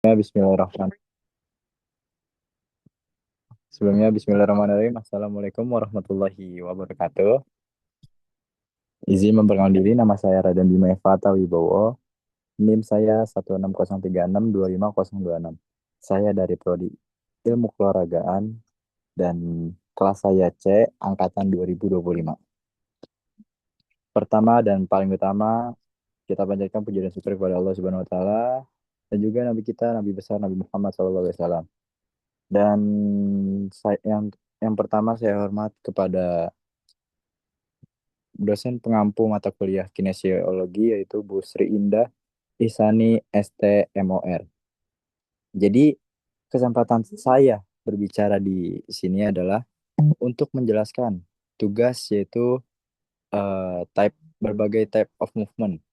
Bismillahirrahmanirrahim. Sebelumnya Bismillahirrahmanirrahim. Assalamualaikum warahmatullahi wabarakatuh. Izin memperkenalkan diri, nama saya Raden Bima Eva Wibowo. NIM saya 16036250026. Saya dari Prodi Ilmu Keolahragaan dan kelas saya C angkatan 2025. Pertama dan paling utama, kita panjatkan puji dan syukur kepada Allah Subhanahu wa taala dan juga nabi kita, nabi besar Nabi Muhammad SAW. Dan yang pertama saya hormat kepada dosen pengampu mata kuliah kinesiologi yaitu Bu Sri Indah Ihsani STMOR. Jadi kesempatan saya berbicara di sini adalah untuk menjelaskan tugas yaitu berbagai type of movement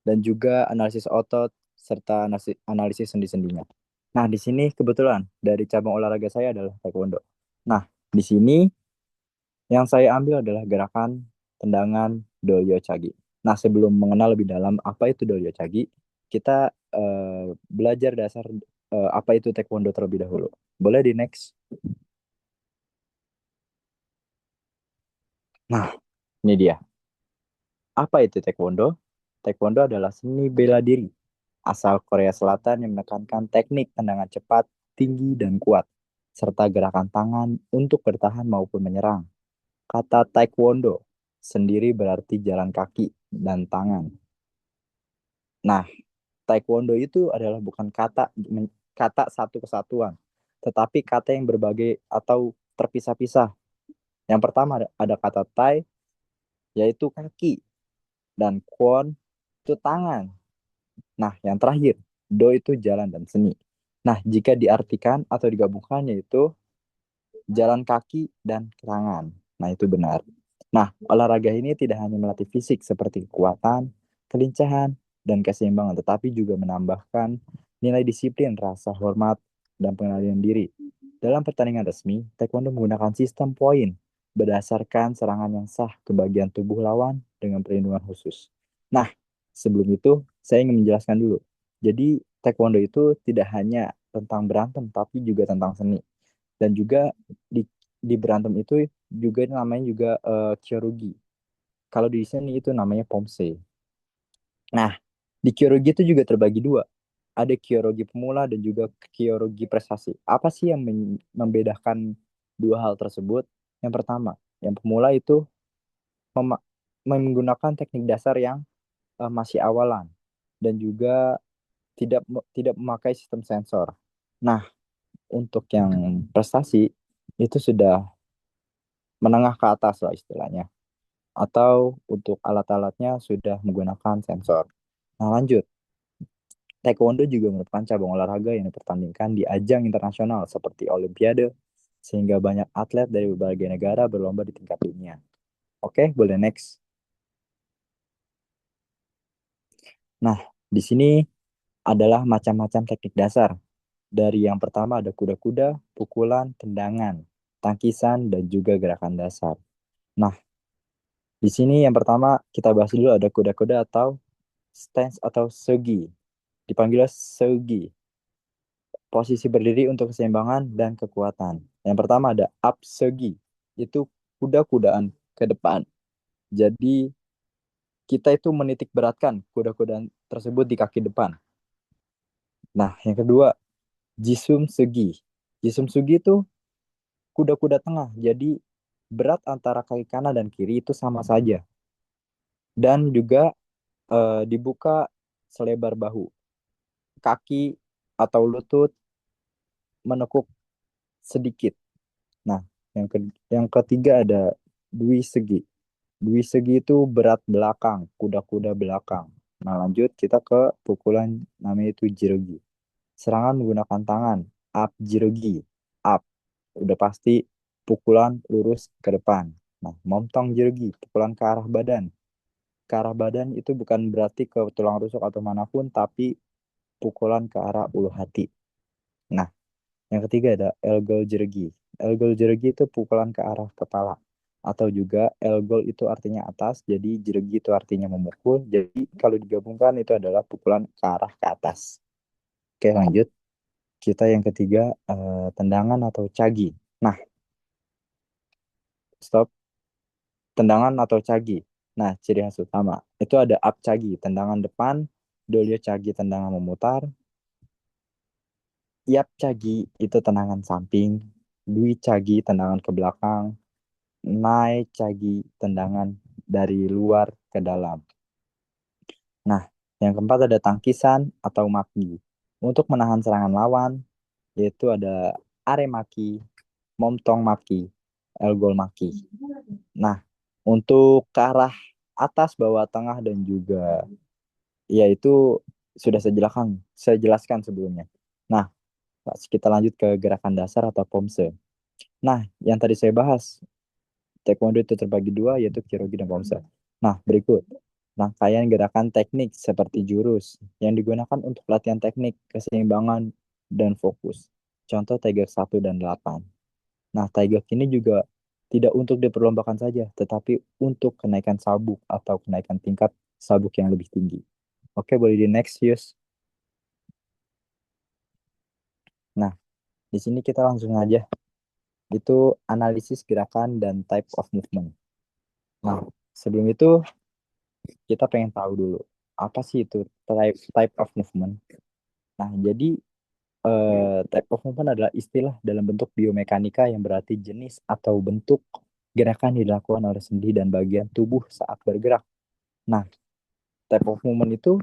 dan juga analisis otot serta analisis sendi-sendinya. Nah, di sini kebetulan dari cabang olahraga saya adalah taekwondo. Nah, di sini yang saya ambil adalah gerakan tendangan Doyo Chagi. Nah, sebelum mengenal lebih dalam apa itu Doyo Chagi, kita belajar dasar apa itu Taekwondo terlebih dahulu. Boleh di next? Nah, ini dia. Apa itu Taekwondo? Taekwondo adalah seni bela diri asal Korea Selatan yang menekankan teknik tendangan cepat, tinggi, dan kuat, serta gerakan tangan untuk bertahan maupun menyerang. Kata Taekwondo sendiri berarti jalan kaki dan tangan. Nah, Taekwondo itu adalah bukan kata satu kesatuan, tetapi kata yang berbagai atau terpisah-pisah. Yang pertama ada kata Tai, yaitu kaki, dan Kwon itu tangan. Nah, yang terakhir, Do itu jalan dan seni. Nah, jika diartikan atau digabungkan yaitu jalan kaki dan tangan. Nah, itu benar. Nah, olahraga ini tidak hanya melatih fisik seperti kekuatan, kelincahan, dan keseimbangan, tetapi juga menambahkan nilai disiplin, rasa hormat, dan pengendalian diri. Dalam pertandingan resmi, Taekwondo menggunakan sistem poin berdasarkan serangan yang sah ke bagian tubuh lawan dengan perlindungan khusus. Nah, sebelum itu, saya ingin menjelaskan dulu. Jadi, Taekwondo itu tidak hanya tentang berantem, tapi juga tentang seni dan juga di berantem itu juga namanya juga kyorugi. Kalau di sini itu namanya pomse. Nah, di kyorugi itu juga terbagi dua. Ada kyorugi pemula dan juga kyorugi prestasi. Apa sih yang membedakan dua hal tersebut? Yang pertama, yang pemula itu mema- menggunakan teknik dasar yang masih awalan dan juga tidak memakai sistem sensor. Nah, untuk yang prestasi itu sudah menengah ke atas lah istilahnya. Atau untuk alat-alatnya sudah menggunakan sensor. Nah, lanjut. Taekwondo juga merupakan cabang olahraga yang dipertandingkan di ajang internasional seperti Olimpiade, sehingga banyak atlet dari berbagai negara berlomba di tingkat dunia. Oke, boleh next. Nah, di sini adalah macam-macam teknik dasar. Dari yang pertama ada kuda-kuda, pukulan, tendangan, tangkisan, dan juga gerakan dasar. Nah, di sini yang pertama kita bahas dulu ada kuda-kuda atau stance atau segi. Dipanggil segi. Posisi berdiri untuk keseimbangan dan kekuatan. Yang pertama ada up segi. Itu kuda-kudaan ke depan. Jadi kita itu menitik beratkan kuda-kudaan tersebut di kaki depan. Nah, yang kedua, jisum segi. Jisum segi itu kuda-kuda tengah. Jadi berat antara kaki kanan dan kiri itu sama saja. Dan juga dibuka selebar bahu. Kaki atau lutut menekuk sedikit. Nah, yang ketiga ada dwi segi. Dwi segi itu berat belakang, kuda-kuda belakang. Nah, lanjut kita ke pukulan namanya itu jirogi. Serangan menggunakan tangan, up jirogi, up. Udah pasti pukulan lurus ke depan. Nah, momtong jirogi, pukulan ke arah badan. Ke arah badan itu bukan berarti ke tulang rusuk atau manapun, tapi pukulan ke arah ulu hati. Nah, yang ketiga ada elgol jergi. Elgol jergi itu pukulan ke arah kepala. Atau juga elgol itu artinya atas, jadi jergi itu artinya memukul. Jadi kalau digabungkan itu adalah pukulan ke arah ke atas. Oke, lanjut. Kita yang ketiga, tendangan atau cagi. Nah, stop. Tendangan atau cagi. Nah, ciri khas utama. Itu ada up cagi, tendangan depan. Dolio cagi, tendangan memutar. Yap cagi, itu tendangan samping. Dwi cagi, tendangan ke belakang. Nai cagi, tendangan dari luar ke dalam. Nah, yang keempat ada tangkisan atau maki. Untuk menahan serangan lawan, yaitu ada aremaki, momtong maki, elgol maki. Nah, untuk ke arah atas, bawah, tengah, dan juga ya itu sudah saya jelaskan sebelumnya. Nah, kita lanjut ke gerakan dasar atau pomse. Nah, yang tadi saya bahas, taekwondo itu terbagi dua, yaitu kyorugi dan pomse. Nah, berikut rangkaian gerakan teknik seperti jurus yang digunakan untuk latihan teknik, keseimbangan, dan fokus. Contoh Tiger 1 dan 8. Nah, Tiger ini juga tidak untuk diperlombakan saja, tetapi untuk kenaikan sabuk atau kenaikan tingkat sabuk yang lebih tinggi. Oke, boleh di next, Yus. Nah, di sini kita langsung aja. Itu analisis gerakan dan type of movement. Nah, sebelum itu kita pengen tahu dulu apa sih itu type of movement. Nah, jadi type of movement adalah istilah dalam bentuk biomekanika yang berarti jenis atau bentuk gerakan yang dilakukan oleh sendi dan bagian tubuh saat bergerak. Nah, type of movement itu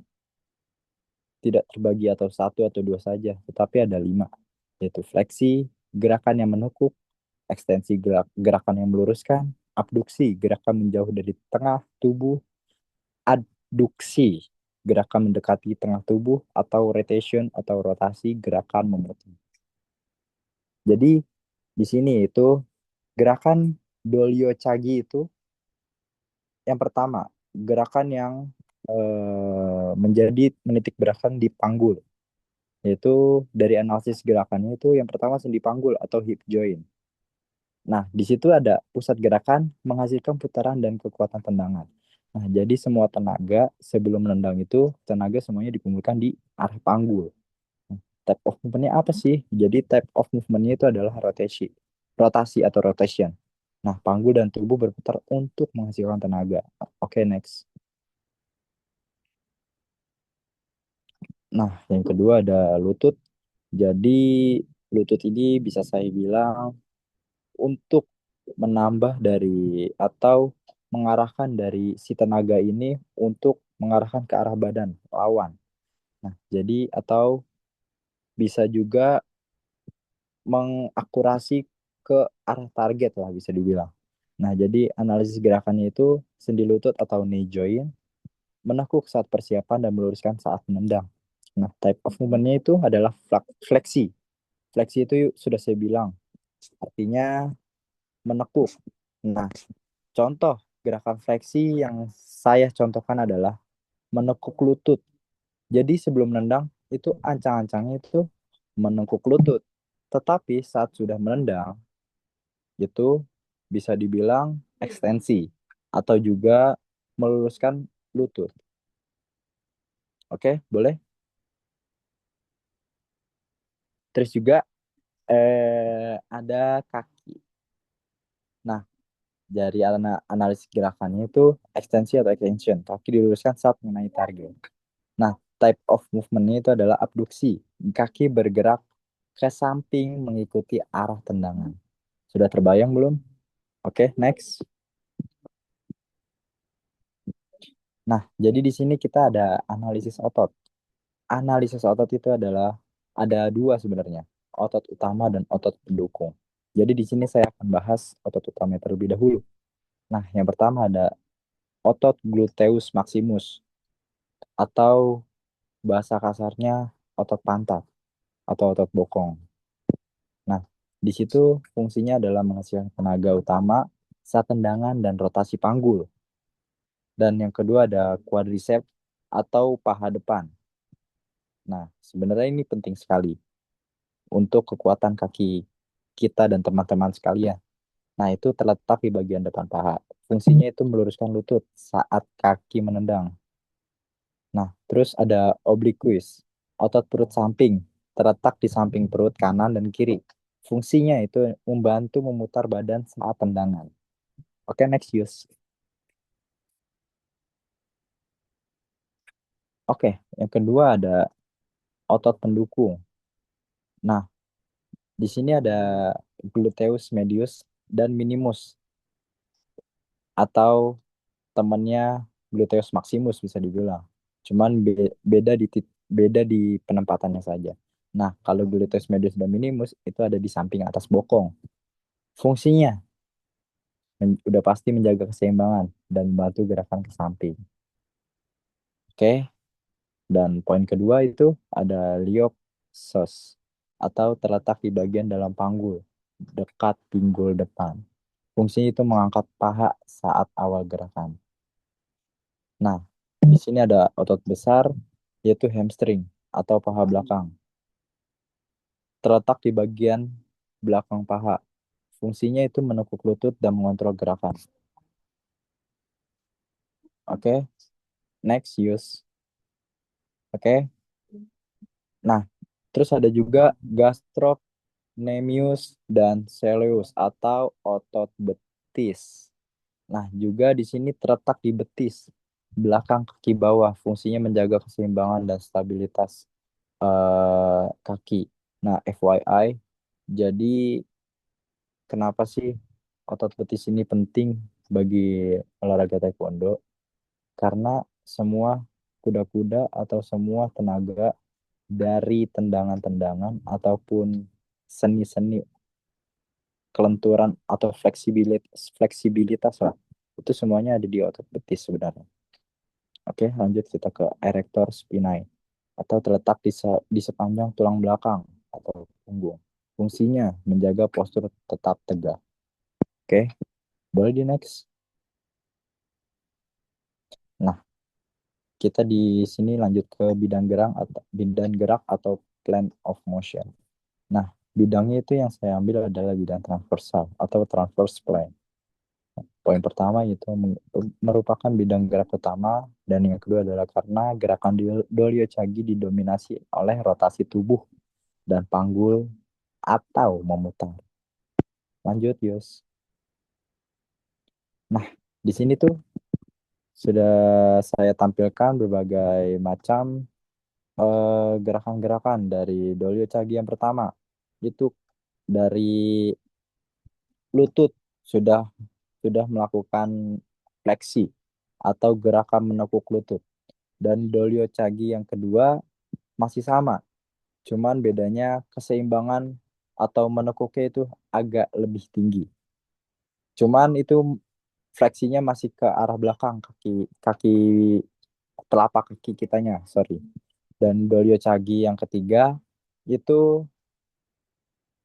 tidak terbagi atau satu atau dua saja, tetapi ada 5, yaitu fleksi, gerakan yang menekuk, ekstensi gerakan yang meluruskan, abduksi, gerakan menjauh dari tengah tubuh, adduksi, gerakan mendekati tengah tubuh, atau rotation atau rotasi, gerakan memotong. Jadi di sini itu gerakan Dolio Chagi itu yang pertama, gerakan yang menjadi menitik beratkan di panggul, yaitu dari analisis gerakannya itu yang pertama sendi panggul atau hip joint. Nah, di situ ada pusat gerakan menghasilkan putaran dan kekuatan tendangan. Nah, jadi semua tenaga sebelum menendang itu, tenaga semuanya dikumpulkan di arah panggul. Nah, type of movement-nya apa sih? Jadi type of movement-nya itu adalah rotasi atau rotation. Nah, panggul dan tubuh berputar untuk menghasilkan tenaga. Oke, next. Nah, yang kedua ada lutut. Jadi, lutut ini bisa saya bilang untuk menambah dari atau mengarahkan dari si tenaga ini untuk mengarahkan ke arah badan lawan. Nah, jadi atau bisa juga mengakurasi ke arah target lah bisa dibilang. Nah, jadi analisis gerakannya itu sendi lutut atau knee joint menekuk saat persiapan dan meluruskan saat menendang. Nah, type of movement-nya itu adalah fleksi. Fleksi itu sudah saya bilang, artinya menekuk. Nah, contoh gerakan fleksi yang saya contohkan adalah menekuk lutut. Jadi sebelum menendang itu ancang-ancangnya itu menekuk lutut. Tetapi saat sudah menendang itu bisa dibilang ekstensi atau juga meluruskan lutut. Oke, boleh. Terus juga ada kaki. Nah, dari analisis gerakannya itu ekstensi atau extension. Kaki diluruskan saat mengenai target. Nah, type of movement-nya itu adalah abduksi. Kaki bergerak ke samping mengikuti arah tendangan. Sudah terbayang belum? Oke, next. Nah, jadi di sini kita ada analisis otot. Analisis otot itu adalah ada dua sebenarnya, otot utama dan otot pendukung. Jadi di sini saya akan bahas otot utama terlebih dahulu. Nah, yang pertama ada otot gluteus maximus atau bahasa kasarnya otot pantat atau otot bokong. Nah, di situ fungsinya adalah menghasilkan tenaga utama saat tendangan dan rotasi panggul. Dan yang kedua ada quadriceps atau paha depan. Nah, sebenarnya ini penting sekali untuk kekuatan kaki kita dan teman-teman sekalian. Nah, itu terletak di bagian depan paha. Fungsinya itu meluruskan lutut saat kaki menendang. Nah, terus ada obliquus, otot perut samping. terletak di samping perut kanan dan kiri. Fungsinya itu membantu memutar badan saat tendangan. Oke, next use. Oke, yang kedua ada otot pendukung. Nah, di sini ada gluteus medius dan minimus atau temannya gluteus maximus bisa dibilang. Cuman beda di penempatannya saja. Nah, kalau gluteus medius dan minimus itu ada di samping atas bokong. Fungsinya udah pasti menjaga keseimbangan dan membantu gerakan ke samping. Oke, dan poin kedua itu ada iliopsoas atau terletak di bagian dalam panggul dekat pinggul depan. Fungsinya itu mengangkat paha saat awal gerakan. Nah, di sini ada otot besar yaitu hamstring atau paha belakang. Terletak di bagian belakang paha. Fungsinya itu menekuk lutut dan mengontrol gerakan. Oke, next use. Oke. Nah, terus ada juga gastrocnemius dan soleus atau otot betis. Nah, juga di sini terletak di betis, belakang kaki bawah. Fungsinya menjaga keseimbangan dan stabilitas kaki. Nah, FYI, jadi kenapa sih otot betis ini penting bagi olahraga taekwondo? Karena semua kuda-kuda atau semua tenaga dari tendangan-tendangan ataupun seni-seni kelenturan atau fleksibilitas fleksibilitas lah. Itu semuanya ada di otot betis sebenarnya. Oke, lanjut kita ke erector spinae atau terletak di sepanjang tulang belakang atau punggung. Fungsinya menjaga postur tetap tegak. Oke, boleh di next. Nah, kita di sini lanjut ke bidang gerak atau plan of motion. Nah, bidangnya itu yang saya ambil adalah bidang transversal atau transverse plan. Poin pertama itu merupakan bidang gerak utama dan yang kedua adalah karena gerakan Dolio Chagi didominasi oleh rotasi tubuh dan panggul atau memutar. Lanjut, Yus. Nah, di sini tuh sudah saya tampilkan berbagai macam gerakan-gerakan dari Dolio Chagi yang pertama. Itu dari lutut sudah melakukan fleksi atau gerakan menekuk lutut. Dan Dolio Chagi yang kedua masih sama, cuman bedanya keseimbangan atau menekuknya itu agak lebih tinggi. Cuman itu fleksinya masih ke arah belakang kaki kaki telapak kaki kitanya, sorry. Dan Dolio Chagi yang ketiga itu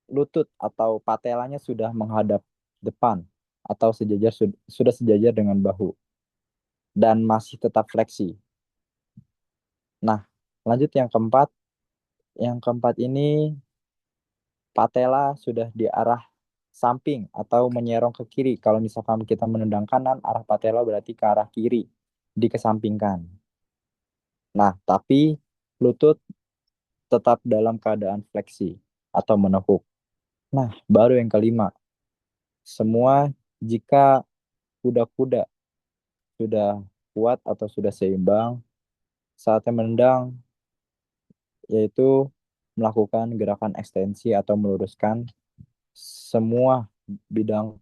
lutut atau patelanya sudah menghadap depan atau sudah sejajar dengan bahu dan masih tetap fleksi. Nah, lanjut yang keempat. Yang keempat ini patela sudah di arah samping atau menyerong ke kiri. Kalau misalkan kita menendang kanan, arah patela berarti ke arah kiri, dikesampingkan. Nah, tapi lutut tetap dalam keadaan fleksi atau menekuk. Nah, baru yang kelima. Semua jika kuda-kuda sudah kuat atau sudah seimbang, saatnya menendang yaitu melakukan gerakan ekstensi atau meluruskan semua bidang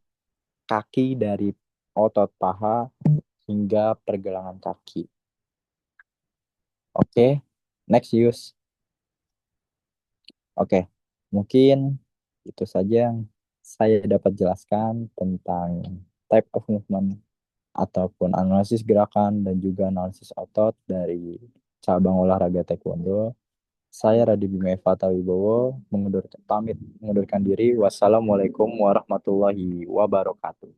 kaki dari otot paha hingga pergelangan kaki. Oke, next use. Oke, mungkin itu saja yang saya dapat jelaskan tentang type of movement ataupun analisis gerakan dan juga analisis otot dari cabang olahraga taekwondo. Saya Radhi Bima Eva Tawibowo pamit mengundurkan diri. Wassalamualaikum warahmatullahi wabarakatuh.